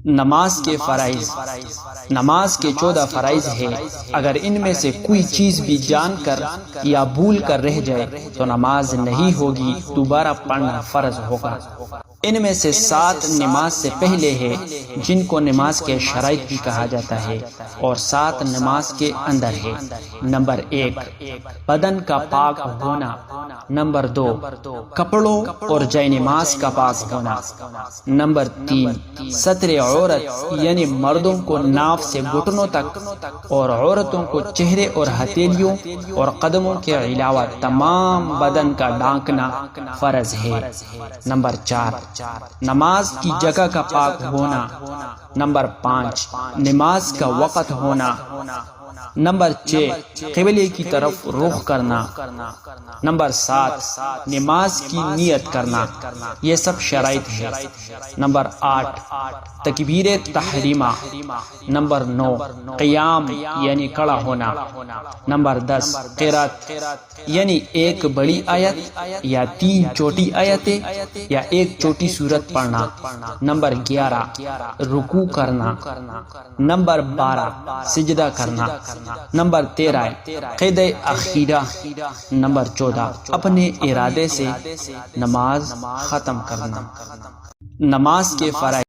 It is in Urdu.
نماز کے فرائض۔ نماز کے 14 فرائض ہے۔ اگر ان میں سے کوئی چیز بھی جان کر یا بھول کر رہ جائے تو نماز نہیں ہوگی، دوبارہ پڑھنا فرض ہوگا۔ ان میں سے 7 نماز سے پہلے ہے، جن کو نماز کے شرائط بھی کہا جاتا ہے، اور 7 نماز کے اندر ہے۔ نمبر 1، بدن کا پاک ہونا۔ نمبر 2، کپڑوں اور جائے نماز کا پاک ہونا۔ نمبر 3، ستر عورت، یعنی مردوں کو ناف سے گھٹنوں تک اور عورتوں کو چہرے اور ہتھیلیوں اور قدموں کے علاوہ تمام بدن کا ڈھانکنا فرض ہے۔ نمبر 4، نماز کی جگہ کا پاک ہونا۔ نمبر 5، نماز کا وقت ہونا۔ نمبر 6، قبلے کی طرف رخ کرنا۔ نمبر 7، نماز کی نیت کرنا۔ یہ سب شرائط ہے۔ نمبر 8، تکبیر تحریمہ۔ نمبر 9، قیام یعنی کھڑا ہونا۔ نمبر 10، قرات یعنی ایک بڑی آیت یا 3 چھوٹی آیتیں یا ایک چھوٹی سورت پڑھنا۔ نمبر 11، رکوع کرنا۔ نمبر 12، سجدہ کرنا۔ نمبر 13، قید اخیرہ۔ نمبر 14، اپنے ارادے سے نماز ختم کرنا۔ نماز کے فرائض۔